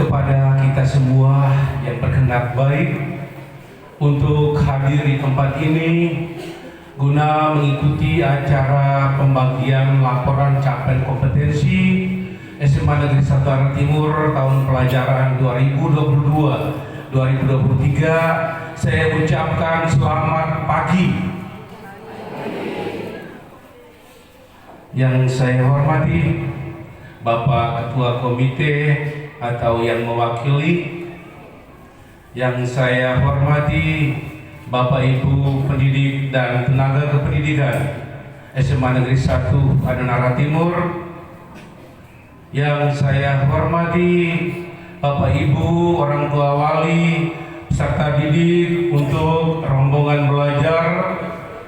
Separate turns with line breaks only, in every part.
kepada kita semua yang berkehendak baik untuk hadir di tempat ini guna mengikuti acara pembagian laporan capaian kompetensi SMA Negeri 1 Arah Timur tahun pelajaran 2022-2023. Saya ucapkan selamat pagi. Yang saya hormati Bapak Ketua Komite atau yang mewakili, yang saya hormati Bapak Ibu pendidik dan tenaga kependidikan SMA Negeri 1 Adonara Timur, yang saya hormati Bapak Ibu orang tua wali peserta didik untuk rombongan belajar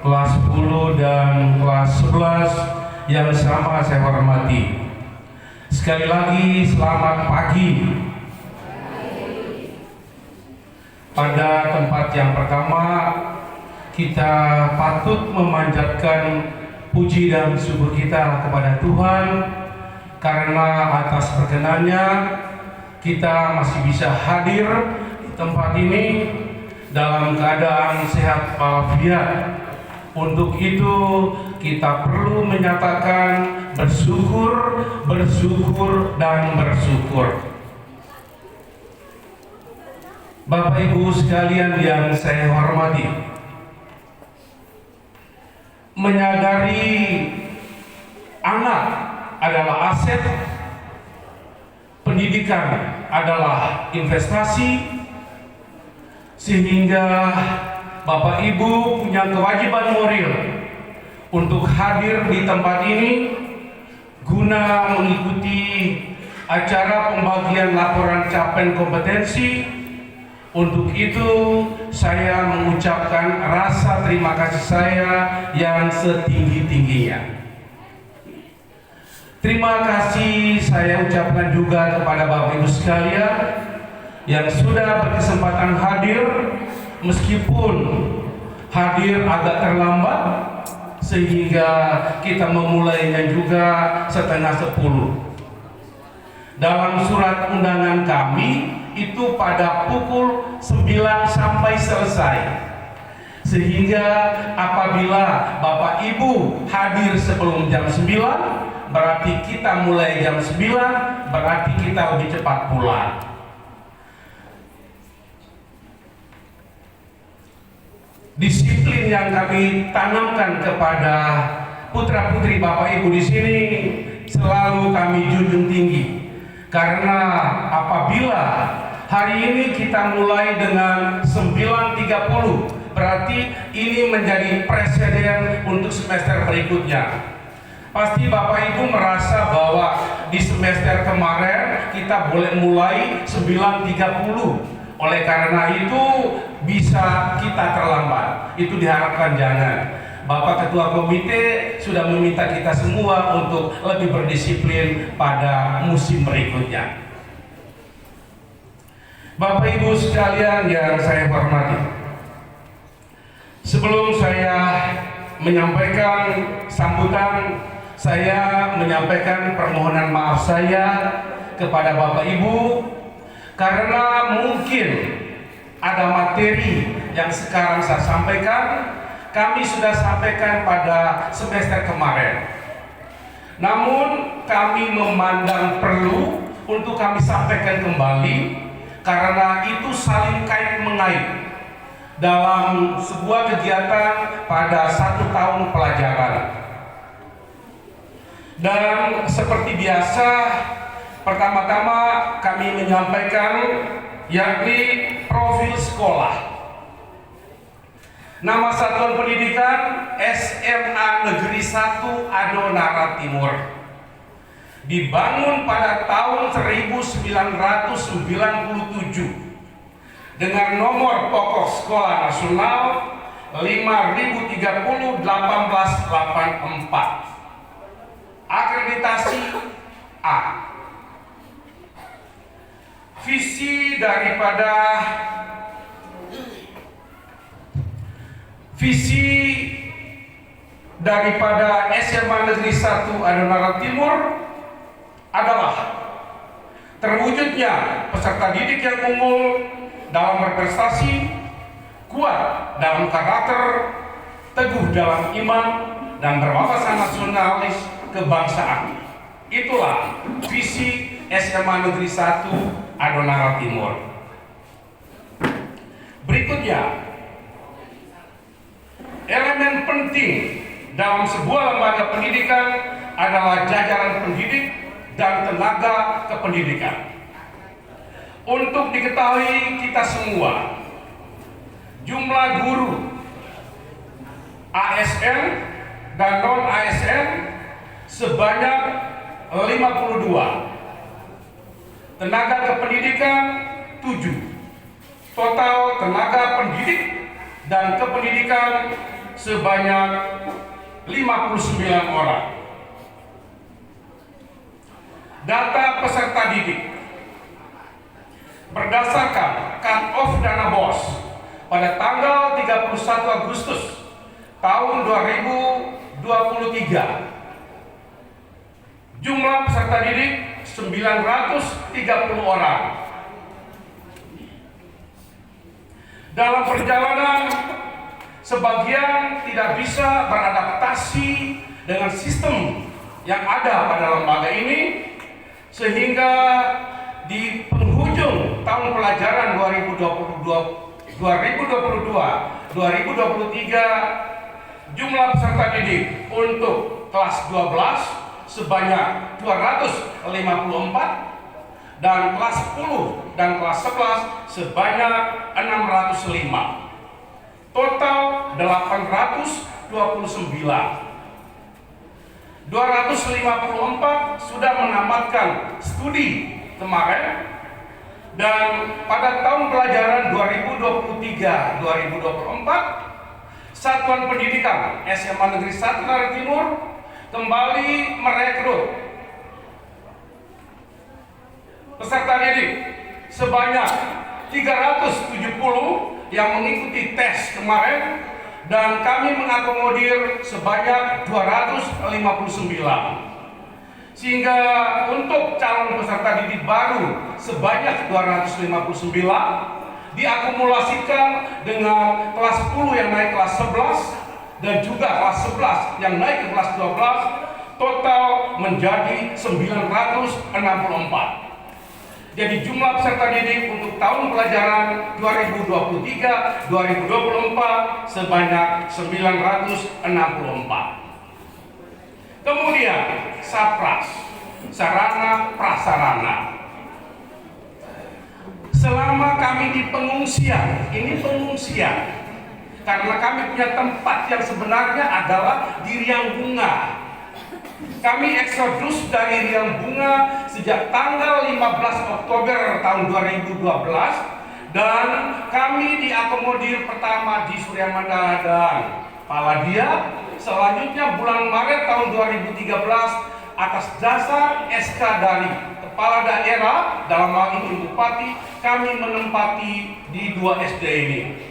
kelas 10 dan kelas 11 yang sama saya hormati. Sekali lagi selamat pagi. Pada tempat yang pertama, kita patut memanjatkan puji dan syukur kita kepada Tuhan karena atas perkenannya kita masih bisa hadir di tempat ini dalam keadaan sehat walafiat. Untuk itu kita perlu menyatakan bersyukur, dan bersyukur. Bapak Ibu sekalian yang saya hormati, menyadari anak adalah aset, pendidikan adalah investasi, sehingga Bapak Ibu punya kewajiban moral untuk hadir di tempat ini guna mengikuti acara pembagian laporan capaian kompetensi. Untuk itu saya mengucapkan rasa terima kasih saya yang setinggi-tingginya. Terima kasih saya ucapkan juga kepada Bapak Ibu sekalian yang sudah berkesempatan hadir, meskipun hadir agak terlambat sehingga kita memulainya juga setengah 10. Dalam surat undangan kami itu pada pukul 9 sampai selesai, sehingga apabila Bapak Ibu hadir sebelum jam 9 berarti kita mulai jam 9, berarti kita lebih cepat pulang. Disiplin yang kami tanamkan kepada putra-putri Bapak Ibu di sini selalu kami junjung tinggi, karena apabila hari ini kita mulai dengan 9.30, berarti ini menjadi presiden untuk semester berikutnya. Pasti Bapak Ibu merasa bahwa di semester kemarin kita boleh mulai 9.30. Oleh karena itu bisa kita terlambat. Itu diharapkan jangan. Bapak Ketua Komite sudah meminta kita semua untuk lebih berdisiplin pada musim berikutnya. Bapak Ibu sekalian yang saya hormati, sebelum saya menyampaikan sambutan, saya menyampaikan permohonan maaf saya kepada Bapak Ibu karena mungkin ada materi yang sekarang saya sampaikan kami sudah sampaikan pada semester kemarin. Namun kami memandang perlu untuk kami sampaikan kembali karena itu saling kait mengait dalam sebuah kegiatan pada 1 tahun pelajaran. Dan seperti biasa, pertama-tama kami menyampaikan yakni profil sekolah. Nama satuan pendidikan SMA Negeri 1 Adonara Timur, dibangun pada tahun 1997 dengan nomor pokok sekolah nasional 5030-1884, akreditasi A. Visi daripada SMA Negeri 1 Adonara Timur adalah terwujudnya peserta didik yang unggul dalam berprestasi, kuat dalam karakter, teguh dalam iman, dan berwawasan nasionalis kebangsaan. Itulah visi SMA Negeri 1 Adonara Timur. Berikutnya, elemen penting dalam sebuah lembaga pendidikan adalah jajaran pendidik dan tenaga kependidikan. Untuk diketahui kita semua, jumlah guru ASN dan non-ASN sebanyak 52, tenaga kependidikan 7, total tenaga pendidik dan kependidikan sebanyak 59 orang. Data peserta didik berdasarkan cut-off dana BOS pada tanggal 31 Agustus tahun 2023, jumlah peserta didik 930 orang. Dalam perjalanan, sebagian tidak bisa beradaptasi dengan sistem yang ada pada lembaga ini, sehingga di penghujung tahun pelajaran 2022-2023, jumlah peserta didik untuk kelas 12 sebanyak 254 dan kelas 10 dan kelas 11 sebanyak 605. Total 829. 254 sudah menamatkan studi kemarin, dan pada tahun pelajaran 2023-2024 Satuan Pendidikan SMA Negeri 1 Adonara Timur kembali merekrut peserta didik sebanyak 370 yang mengikuti tes kemarin, dan kami mengakomodir sebanyak 259, sehingga untuk calon peserta didik baru sebanyak 259 diakumulasikan dengan kelas 10 yang naik kelas 11 dan juga kelas 11 yang naik ke kelas 12, total menjadi 964. Jadi jumlah peserta didik untuk tahun pelajaran 2023-2024 sebanyak 964. Kemudian SAPRAS, sarana prasarana. Selama kami di pengungsian, ini pengungsian karena kami punya tempat yang sebenarnya adalah di Riang Bunga. Kami eksodus dari Riang Bunga sejak tanggal 15 Oktober tahun 2012, dan kami diakomodir pertama di Surya Mandala dan Paladia. Selanjutnya bulan Maret tahun 2013 atas dasar SK dari kepala daerah, dalam hal ini Bupati, kami menempati di 2 SD ini.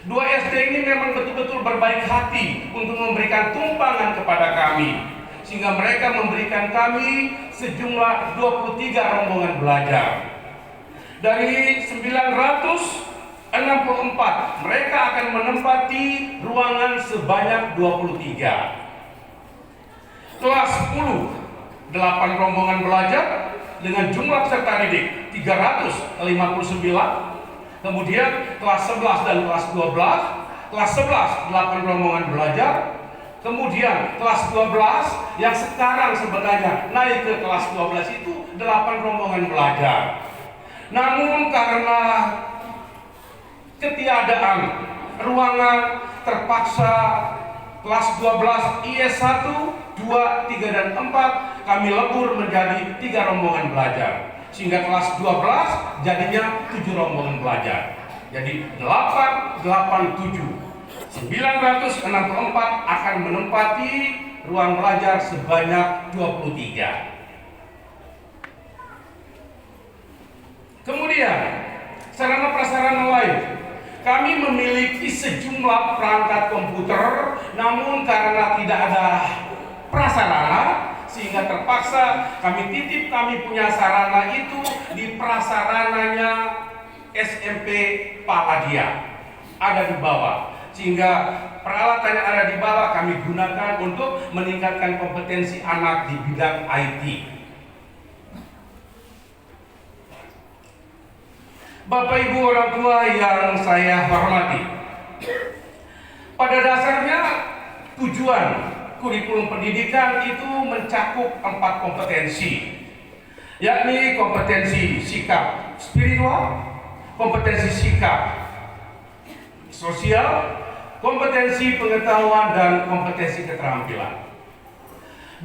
2 SD ini memang betul-betul berbaik hati untuk memberikan tumpangan kepada kami, sehingga mereka memberikan kami sejumlah 23 rombongan belajar. Dari 964, mereka akan menempati ruangan sebanyak 23. Kelas 10, 8 rombongan belajar dengan jumlah peserta didik 359. Kemudian kelas 11 dan kelas 12, kelas 11 8 rombongan belajar. Kemudian kelas 12 yang sekarang sebenarnya naik ke kelas 12 itu 8 rombongan belajar. Namun karena ketiadaan ruangan, terpaksa kelas 12 IS 1, 2, 3, dan 4 kami lebur menjadi 3 rombongan belajar, sehingga kelas 12 jadinya 7 rombongan belajar. Jadi 8, 8, 7. 964 akan menempati ruang belajar sebanyak 23. Kemudian sarana prasarana lain, kami memiliki sejumlah perangkat komputer, namun karena tidak ada prasarana sehingga sehingga terpaksa kami titip kami punya sarana itu di prasarananya SMP Paladia, ada di bawah, sehingga peralatan yang ada di bawah kami gunakan untuk meningkatkan kompetensi anak di bidang IT. Bapak Ibu orang tua yang saya hormati, pada dasarnya tujuan kurikulum pendidikan itu mencakup 4 kompetensi, yakni kompetensi sikap spiritual, kompetensi sikap sosial, kompetensi pengetahuan, dan kompetensi keterampilan.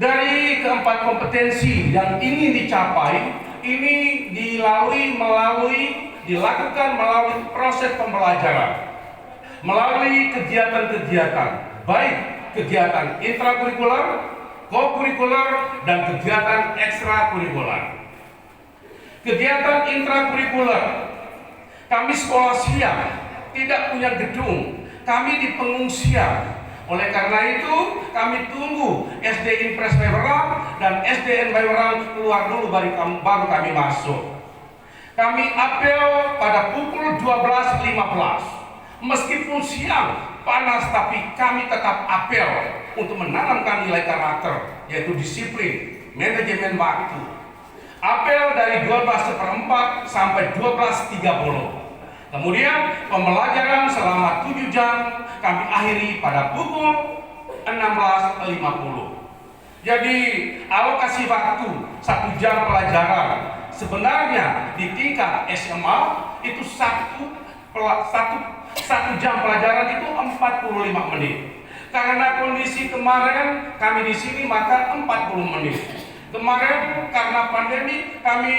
Dari keempat kompetensi yang ingin dicapai, ini dilakukan melalui proses pembelajaran, melalui kegiatan-kegiatan, baik kegiatan intrakurikuler, kokurikuler, dan kegiatan ekstrakurikuler. Kegiatan intrakurikuler, kami sekolah siang, tidak punya gedung, kami di pengungsian. Oleh karena itu, kami tunggu SD Impres Wewerang dan SDN Wewerang keluar dulu baru kami masuk. Kami apel pada pukul 12.15. Meskipun siang panas, tapi kami tetap apel untuk menanamkan nilai karakter, yaitu disiplin, manajemen waktu. Apel dari 12:04 sampai 12.30. Kemudian pembelajaran selama 7 jam kami akhiri pada pukul 16.50. Jadi alokasi waktu 1 jam pelajaran sebenarnya di tingkat SMA itu satu jam pelajaran itu 45 menit. Karena kondisi kemarin kami di sini maka 40 menit. Kemarin karena pandemi kami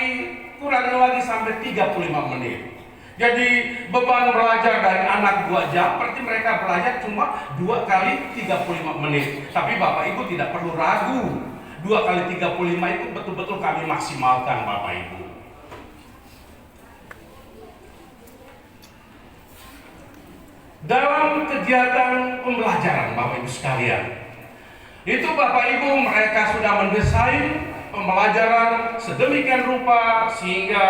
kurangi lagi sampai 35 menit. Jadi beban belajar dari anak 2 jam, berarti mereka belajar cuma 2 kali 35 menit. Tapi Bapak Ibu tidak perlu ragu, 2 kali 35 itu betul-betul kami maksimalkan Bapak Ibu. Dalam kegiatan pembelajaran Bapak Ibu sekalian, itu Bapak Ibu mereka sudah mendesain pembelajaran sedemikian rupa sehingga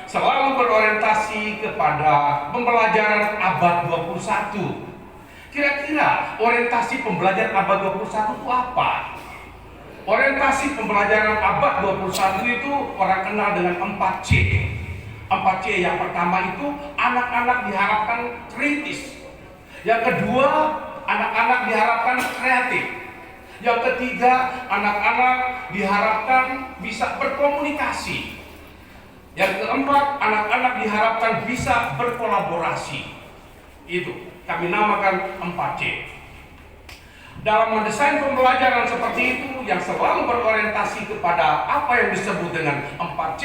selalu berorientasi kepada pembelajaran abad 21. Kira-kira orientasi pembelajaran abad 21 itu apa? Orientasi pembelajaran abad 21 itu orang kenal dengan 4C. 4C yang pertama itu anak-anak diharapkan kritis. Yang kedua, anak-anak diharapkan kreatif. Yang ketiga, anak-anak diharapkan bisa berkomunikasi. Yang keempat, anak-anak diharapkan bisa berkolaborasi. Itu kami namakan 4C. Dalam mendesain pembelajaran seperti itu yang selalu berorientasi kepada apa yang disebut dengan 4C,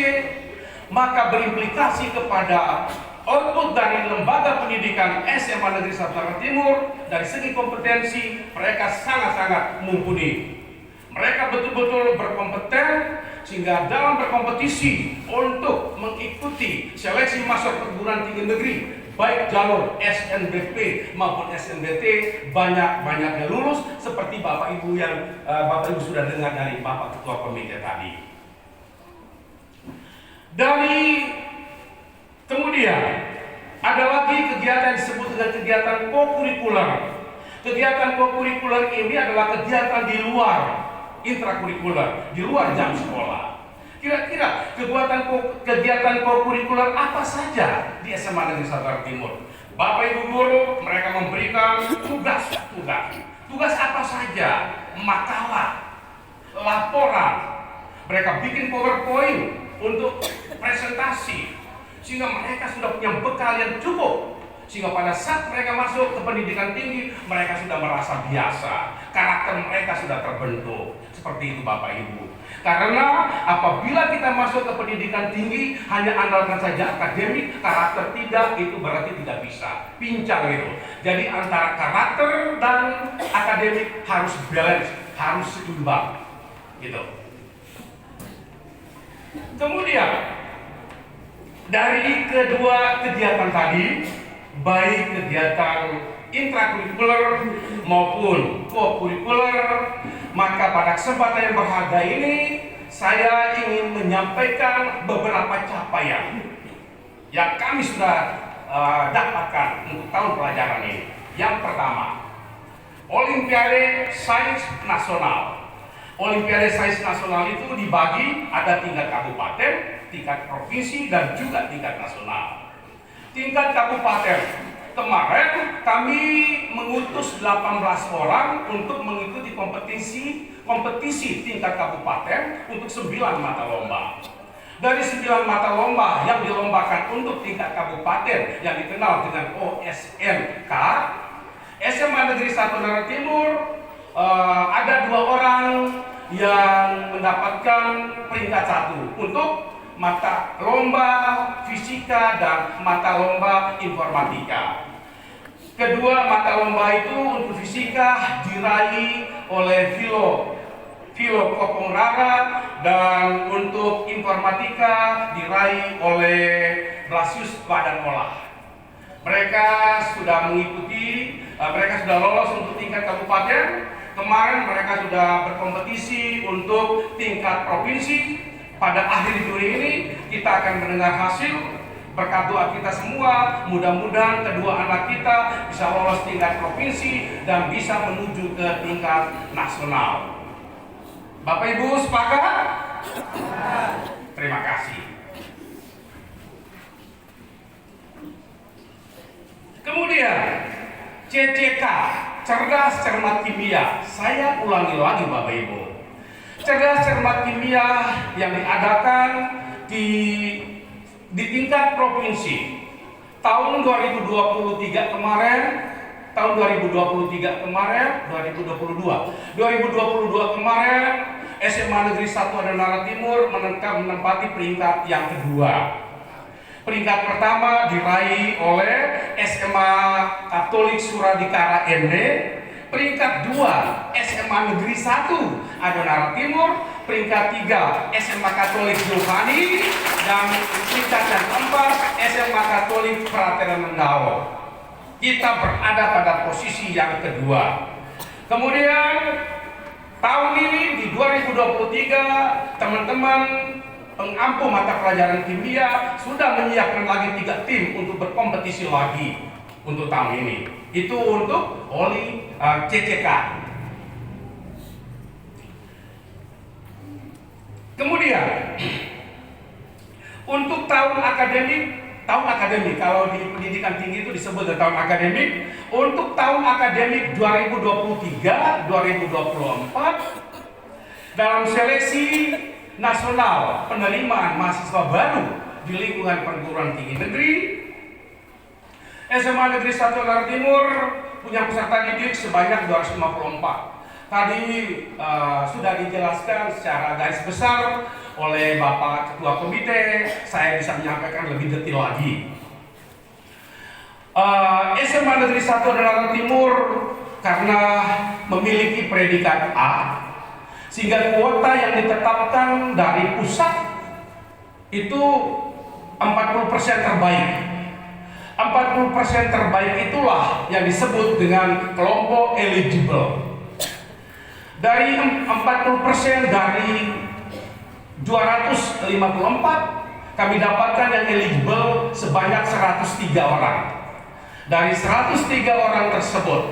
maka berimplikasi kepada output dari lembaga pendidikan SMA Negeri 1 Jakarta Timur. Dari segi kompetensi mereka sangat-sangat mumpuni. Mereka betul-betul berkompeten sehingga dalam berkompetisi untuk mengikuti seleksi masuk perguruan tinggi negeri, baik jalur SNBP maupun SNBT, banyak-banyaknya lulus seperti Bapak Ibu yang Bapak Ibu sudah dengar dari Bapak Ketua Komite tadi. Kemudian ada lagi kegiatan yang disebut dengan kegiatan kokurikuler. Kegiatan kokurikuler ini adalah kegiatan di luar intrakurikuler, di luar jam sekolah. Kira-kira kegiatan kokurikuler apa saja di SMA Negeri 1 Jakarta Timur? Bapak Ibu guru mereka memberikan tugas. Tugas apa saja? Makalah, laporan. Mereka bikin PowerPoint untuk presentasi sehingga mereka sudah punya bekal yang cukup. Sehingga pada saat mereka masuk ke pendidikan tinggi, mereka sudah merasa biasa, karakter mereka sudah terbentuk. Seperti itu Bapak Ibu. Karena apabila kita masuk ke pendidikan tinggi hanya andalkan saja akademik, karakter tidak, itu berarti tidak bisa, pincang itu. Jadi antara karakter dan akademik harus balance, harus seimbang gitu. Kemudian dari kedua kegiatan tadi, baik kegiatan intrakurikuler maupun kokurikuler, Maka pada kesempatan yang berharga ini, saya ingin menyampaikan beberapa capaian yang kami sudah dapatkan untuk tahun pelajaran ini. Yang pertama, Olimpiade Sains Nasional. Olimpiade Sains Nasional itu dibagi ada tingkat kabupaten, tingkat provinsi, dan juga tingkat nasional. Tingkat kabupaten, kemarin kami mengutus 18 orang untuk mengikuti kompetisi tingkat kabupaten untuk 9 mata lomba. Dari 9 mata lomba yang dilombakan untuk tingkat kabupaten yang dikenal dengan OSNK, SMA Negeri 1 Nara Timur, ada 2 orang yang mendapatkan peringkat 1 untuk mata lomba fisika dan mata lomba informatika. Kedua mata lomba itu untuk fisika diraih oleh Vilo Kopong Rara, dan untuk informatika diraih oleh Blasius Badan Olah. Mereka sudah lolos untuk tingkat kabupaten. Kemarin mereka sudah berkompetisi untuk tingkat provinsi. Pada akhir Juli ini kita akan mendengar hasil. Berkat doa kita semua, mudah-mudahan kedua anak kita bisa lolos tingkat provinsi dan bisa menuju ke tingkat nasional. Bapak Ibu sepakat? Terima kasih. Kemudian CCK, cerdas cermat kimia. Saya ulangi lagi Bapak Ibu. Cerdas cermat kimia yang diadakan di tingkat provinsi tahun 2023 kemarin, tahun 2023 kemarin, 2022 kemarin, SMA Negeri 1 Nara Timur menempati peringkat yang kedua. Peringkat pertama diraih oleh SMA Katolik Suradikara ND. Peringkat 2 SMA Negeri 1 Adonara Timur. Peringkat 3 SMA Katolik Giovanni. Dan peringkat yang keempat SMA Katolik Frater Mendao. Kita berada pada posisi yang kedua. Kemudian tahun ini di 2023 teman-teman pengampu mata pelajaran kimia sudah menyiapkan lagi 3 tim untuk berkompetisi lagi untuk tahun ini. Itu untuk CCK. Kemudian untuk tahun akademik kalau di pendidikan tinggi itu disebut tahun akademik. Untuk tahun akademik 2023-2024 dalam seleksi nasional penerimaan mahasiswa baru di lingkungan perguruan tinggi negeri, SMA Negeri 1 Nara Timur punya peserta didik sebanyak 254. Tadi sudah dijelaskan secara garis besar oleh Bapak Ketua Komite. Saya bisa menyampaikan lebih detail lagi. SMA Negeri 1 Nara Timur karena memiliki predikat A, sehingga kuota yang ditetapkan dari pusat itu 40% terbaik. 40% terbaik itulah yang disebut dengan kelompok eligible. Dari 40% dari 254 kami dapatkan yang eligible sebanyak 103 orang. Dari 103 orang tersebut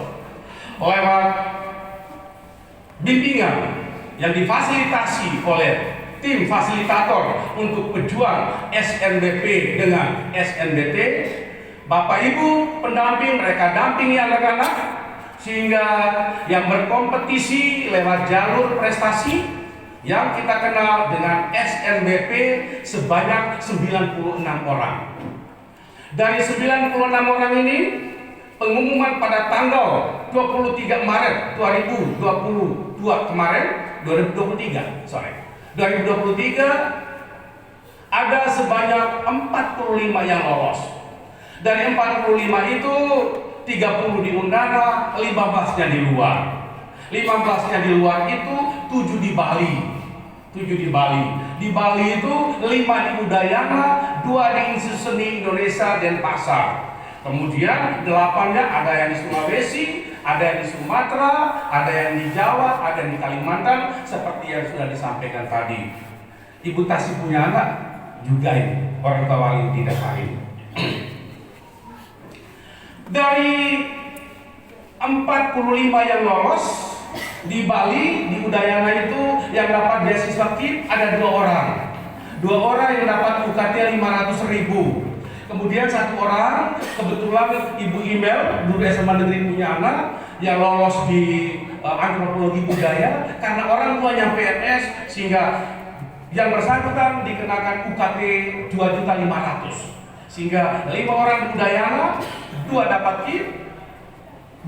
lewat bimbingan yang difasilitasi oleh tim fasilitator untuk pejuang SNBP dengan SNBT, Bapak Ibu pendamping mereka dampingi anak-anak sehingga yang berkompetisi lewat jalur prestasi yang kita kenal dengan SNBP sebanyak 96 orang. Dari 96 orang ini, pengumuman pada tanggal 23 Maret 2023 ada sebanyak 45 yang lolos. Dari 45 itu 30 di Undana, 15-nya di luar. 15-nya di luar itu 7 di Bali. 7 di Bali. Di Bali itu 5 di Udayana, 2 di Institut Seni Indonesia Denpasar. Kemudian 8-nya ada yang di Sulawesi, Ada yang di Sumatera, ada yang di Jawa, ada yang di Kalimantan, seperti yang sudah disampaikan tadi. Ibu Tasih punya anak juga ini, orang tua wali tidak lain. Dari 45 yang lolos di Bali, di Udayana itu yang dapat beasiswa KIP ada 2 orang. 2 orang yang dapat UKT 500.000. Kemudian 1 orang, kebetulan ibu email, guru SMA negeri punya anak yang lolos di antropologi budaya karena orang tuanya PNS, sehingga yang bersangkutan dikenakan UKT 2.500.000. Sehingga 5 orang di Udayana, 2 dapat KIP,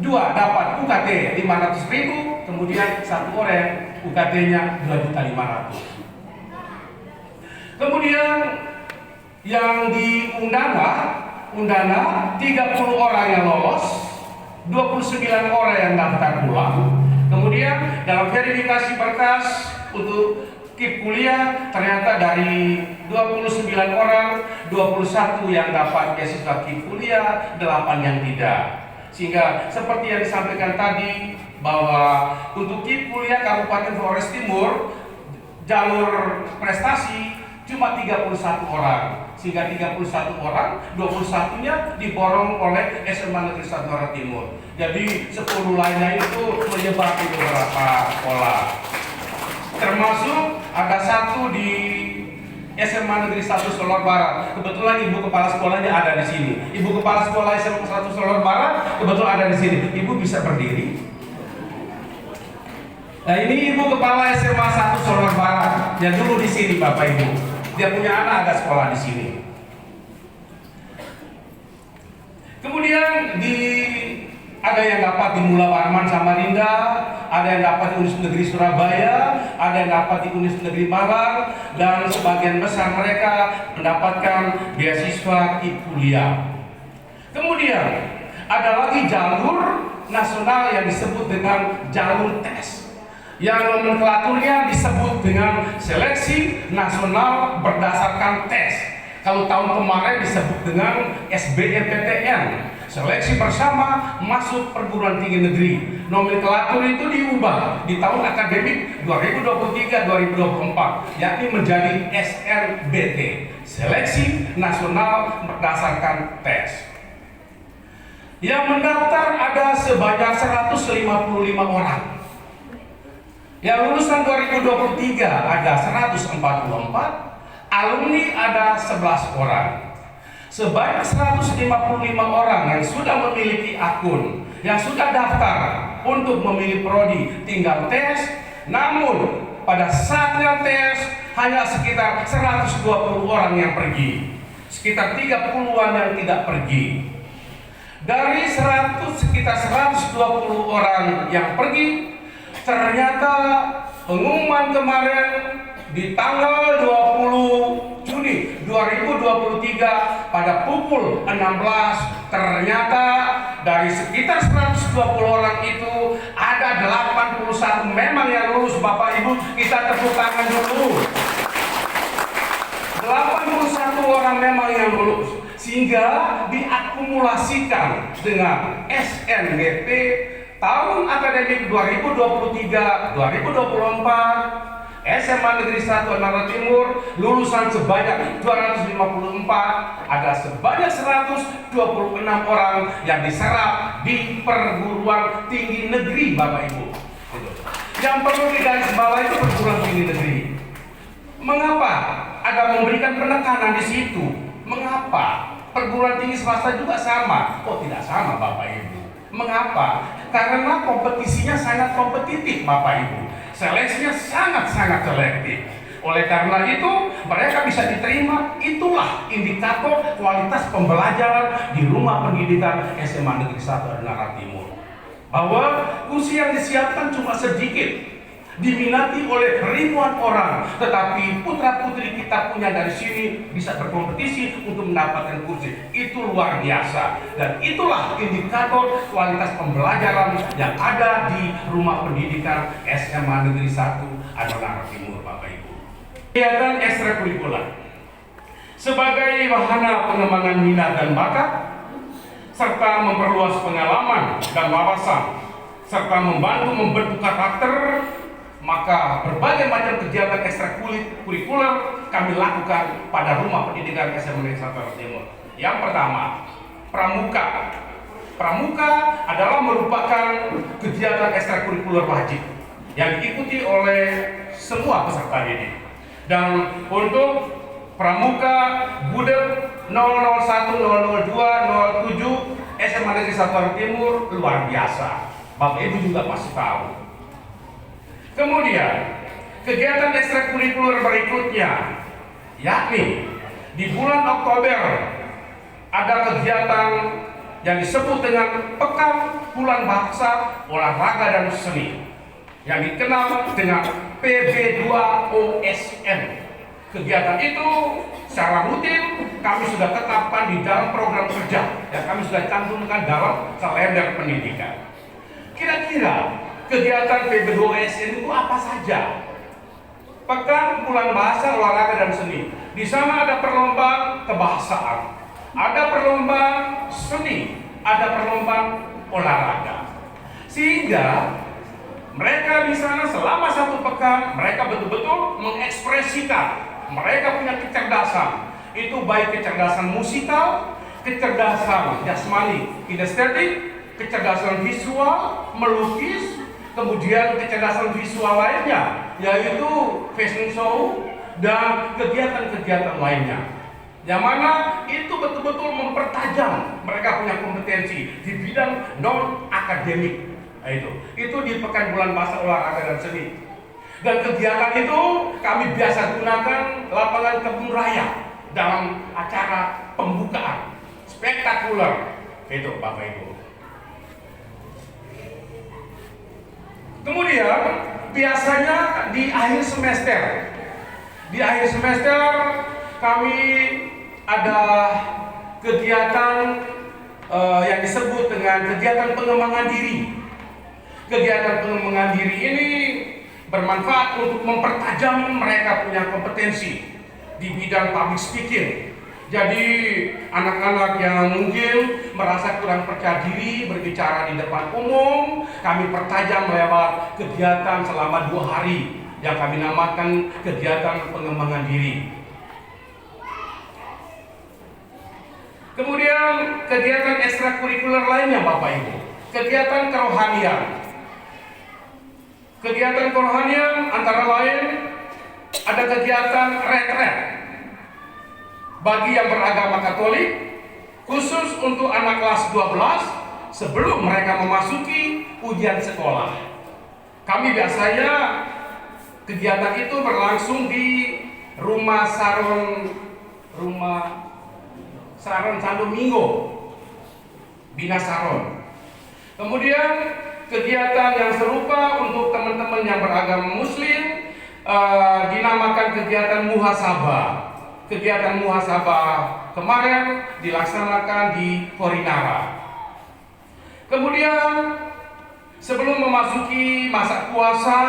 2 dapat UKT 500.000, kemudian 1 orang UKT-nya 2.500.000. Kemudian yang di Undana 30 orang yang lolos, 29 orang yang daftar pulang. Kemudian dalam verifikasi berkas untuk KIP kuliah, ternyata dari 29 orang, 21 yang dapat beasiswa KIP kuliah, 8 yang tidak. Sehingga seperti yang disampaikan tadi, bahwa untuk KIP kuliah Kabupaten Flores Timur, jalur prestasi cuma 31 orang. Sehingga 31 orang, 21-nya diborong oleh SMA Negeri 1 Barat Timur. Jadi 10 lainnya itu menyebar di beberapa sekolah. Termasuk ada 1 di SMA Negeri 1 Solor Barat. Kebetulan ibu kepala sekolahnya ada di sini. Ibu kepala sekolah SMA 1 Solor Barat kebetulan ada di sini. Ibu bisa berdiri. Nah, ini ibu kepala SMA 1 Solor Barat yang dulu di sini, Bapak Ibu. Dia punya anak ada sekolah di sini. Kemudian ada yang dapat di Mula Warman Samarinda, ada yang dapat di Universitas Negeri Surabaya, ada yang dapat di Universitas Negeri Malang, dan sebagian besar mereka mendapatkan beasiswa KIP kuliah. Kemudian ada lagi jalur nasional yang disebut dengan jalur tes, yang nomenklaturnya disebut dengan seleksi nasional berdasarkan tes. Kalau tahun kemarin disebut dengan SBMPTN, seleksi bersama masuk perguruan tinggi negeri. Nomenklatur itu diubah di tahun akademik 2023-2024, yakni menjadi SNBT, seleksi nasional berdasarkan tes. Yang mendaftar ada sebanyak 155 orang. Yang lulusan 2023 ada 144, alumni ada 11 orang. Sebanyak 155 orang yang sudah memiliki akun, yang sudah daftar untuk memilih prodi, tinggal tes. Namun pada saatnya tes hanya sekitar 120 orang yang pergi, sekitar 30-an yang tidak pergi. Dari sekitar 120 orang yang pergi, ternyata pengumuman kemarin di tanggal 20 Juni 2023 pada pukul 16, ternyata dari sekitar 120 orang itu ada 81 memang yang lulus. Bapak Ibu, kita tepuk tangan dulu. 81 orang memang yang lulus, sehingga diakumulasikan dengan SNBP tahun akademik 2023-2024. SMA Negeri 1 Nara Timur lulusan sebanyak 254, ada sebanyak 126 orang yang diserap di perguruan tinggi negeri, Bapak Ibu. Yang perlu digarisbawahi itu perguruan tinggi negeri. Mengapa ada memberikan penekanan di situ? Mengapa perguruan tinggi swasta juga sama? Oh, tidak sama, Bapak Ibu. Mengapa? Karena kompetisinya sangat kompetitif, Bapak Ibu. Seleksinya sangat-sangat selektif. Oleh karena itu, mereka bisa diterima. Itulah indikator kualitas pembelajaran di rumah pendidikan SMA Negeri 1 Nara Timur. Bahwa kursi yang disiapkan cuma sedikit, diminati oleh ribuan orang, tetapi putra-putri kita punya dari sini bisa berkompetisi untuk mendapatkan kursi. Itu luar biasa, dan itulah indikator kualitas pembelajaran yang ada di rumah pendidikan SMA Negeri 1 Nara Timur, Bapak Ibu. Kegiatan ekstrakurikuler sebagai wahana pengembangan minat dan bakat serta memperluas pengalaman dan wawasan serta membantu membentuk karakter, maka berbagai macam kegiatan ekstrakurikuler kami lakukan pada Rumah Pendidikan SMA Negeri 1 Jawa Timur. Yang pertama, pramuka. Pramuka adalah merupakan kegiatan ekstrakurikuler wajib yang diikuti oleh semua peserta didik. Dan untuk pramuka Gudeg 001, 002, 07 SMA Negeri 1 Jawa Timur luar biasa. Bapak Ibu juga pasti tahu. Kemudian kegiatan ekstrakurikuler berikutnya, yakni di bulan Oktober ada kegiatan yang disebut dengan Pekan Bulan Bahasa, Olahraga dan Seni yang dikenal dengan PB2OSN. Kegiatan itu secara rutin kami sudah tetapkan di dalam program kerja yang kami sudah cantumkan dalam kalender pendidikan. Kira-kira kegiatan PB2OSN itu apa saja? Pekan Bulan Bahasa, Olahraga dan Seni. Di sana ada perlombaan kebahasaan, ada perlombaan seni, ada perlombaan olahraga. Sehingga mereka di sana selama satu pekan mereka betul-betul mengekspresikan mereka punya kecerdasan. Itu baik kecerdasan musikal, kecerdasan jasmani, kinestetik, kecerdasan visual, melukis, kemudian kecerdasan visual lainnya yaitu fashion show dan kegiatan-kegiatan lainnya, yang mana itu betul-betul mempertajam mereka punya kompetensi di bidang non akademik. Itu di Pekan Bulan Bahasa, Olahraga dan Seni. Dan kegiatan itu kami biasa gunakan lapangan kebun raya dalam acara pembukaan spektakuler. Itu Bapak Ibu. Kemudian biasanya di akhir semester kami ada kegiatan yang disebut dengan kegiatan pengembangan diri. Kegiatan pengembangan diri ini bermanfaat untuk mempertajam mereka punya kompetensi di bidang public speaking. Jadi anak-anak yang mungkin merasa kurang percaya diri berbicara di depan umum, kami pertajam lewat kegiatan selama 2 hari yang kami namakan kegiatan pengembangan diri. Kemudian kegiatan ekstrakurikuler lainnya Bapak Ibu, kegiatan kerohanian. Kegiatan kerohanian antara lain ada kegiatan retret bagi yang beragama Katolik, khusus untuk anak kelas 12 sebelum mereka memasuki ujian sekolah. Kami biasanya kegiatan itu berlangsung di Rumah Saron Sandomingo, Bina Saron. Kemudian kegiatan yang serupa untuk teman-teman yang beragama Muslim dinamakan kegiatan muhasabah. Kegiatan muhasabah kemarin dilaksanakan di Korinara. Kemudian sebelum memasuki masa puasa,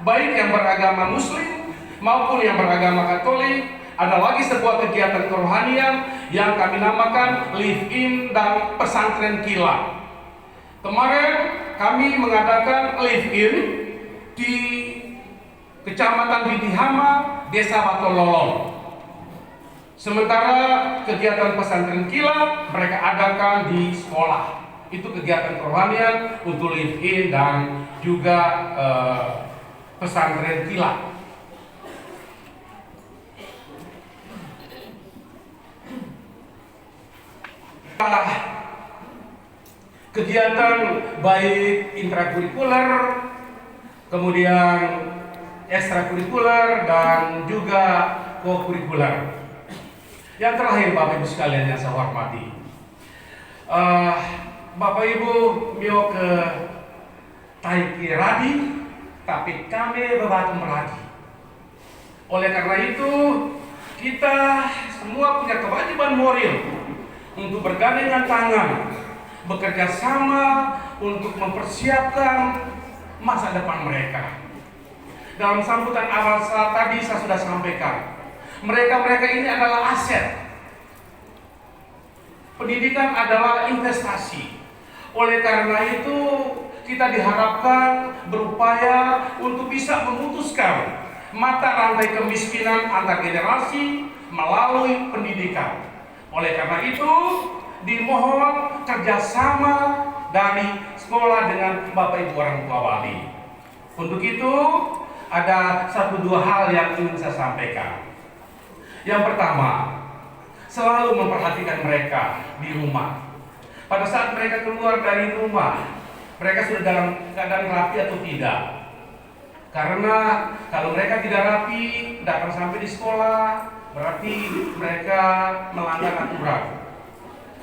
baik yang beragama Muslim maupun yang beragama Katolik, ada lagi sebuah kegiatan kerohanian yang kami namakan live in dan pesantren kilat. Kemarin kami mengadakan live in di Kecamatan Bitihama, Desa Batololong. Sementara kegiatan pesantren kilat mereka adakan di sekolah. Itu kegiatan kerohanian untuk live in dan juga pesantren kilat. Kegiatan baik intrakurikuler, kemudian ekstrakurikuler dan juga kokurikuler. Yang terakhir Bapak Ibu sekalian yang saya hormati, Bapak Ibu mio ke taiki radi, tapi kami berbatu meladi. Oleh karena itu kita semua punya kewajiban moral untuk bergandengan tangan, bekerja sama untuk mempersiapkan masa depan mereka. Dalam sambutan awal saat tadi saya sudah sampaikan, mereka ini adalah aset. Pendidikan adalah investasi. Oleh karena itu kita diharapkan berupaya untuk bisa memutuskan mata rantai kemiskinan antar generasi melalui pendidikan. Oleh karena itu, dimohon kerjasama dari sekolah dengan Bapak Ibu orang tua wali. Untuk itu, ada 1-2 hal yang ingin saya sampaikan. Yang pertama, selalu memperhatikan mereka di rumah. Pada saat mereka keluar dari rumah, mereka sudah dalam keadaan rapi atau tidak. Karena kalau mereka tidak rapi, datang sampai di sekolah, berarti mereka melanggar aturan.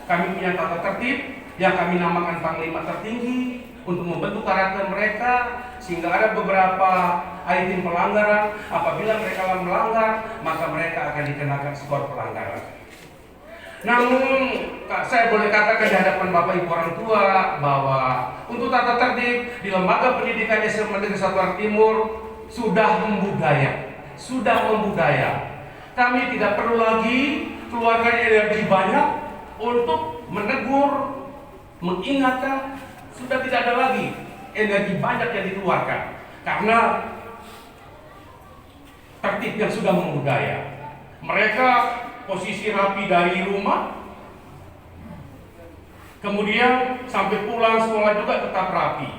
Kami punya tata tertib yang kami namakan Panglima Tertinggi untuk membentuk karakter mereka, sehingga ada beberapa item pelanggaran. Apabila mereka melanggar, maka mereka akan dikenakan skor pelanggaran. Namun, saya boleh katakan di hadapan Bapak Ibu orang tua bahwa untuk tata tertib di lembaga pendidikan SMA Negeri 1 Arah Timur sudah membudaya. Kami tidak perlu lagi keluarkan energi banyak untuk menegur, mengingatkan. Sudah tidak ada lagi energi banyak yang dikeluarkan karena tertib yang sudah membudaya. Mereka posisi rapi dari rumah, kemudian sampai pulang sekolah juga tetap rapi,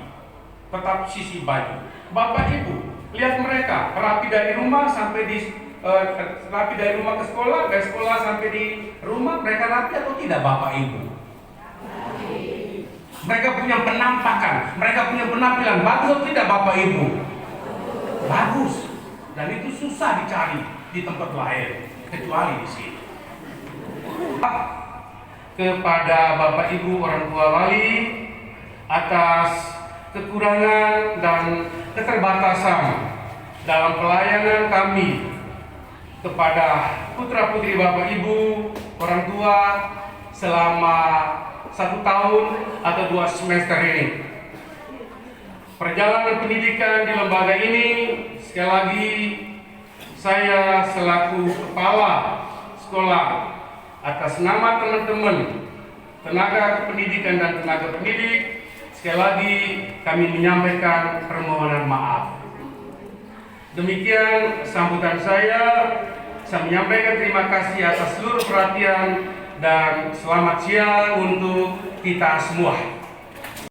tetap sisi baju. Bapak Ibu, lihat mereka rapi dari rumah sampai rapi dari rumah ke sekolah, dari sekolah sampai di rumah, mereka rapi atau tidak Bapak Ibu? Mereka punya penampakan, mereka punya penampilan bagus atau tidak Bapak Ibu? Bagus, dan itu susah dicari di tempat lain kecuali di sini. Kepada Bapak Ibu orang tua wali atas kekurangan dan keterbatasan dalam pelayanan kami kepada putra putri Bapak Ibu orang tua selama 1 tahun atau 2 semester ini. Perjalanan pendidikan di lembaga ini, sekali lagi saya selaku kepala sekolah atas nama teman-teman tenaga pendidikan dan tenaga pendidik, sekali lagi kami menyampaikan permohonan maaf. Demikian sambutan saya menyampaikan terima kasih atas seluruh perhatian dan selamat siang untuk kita semua.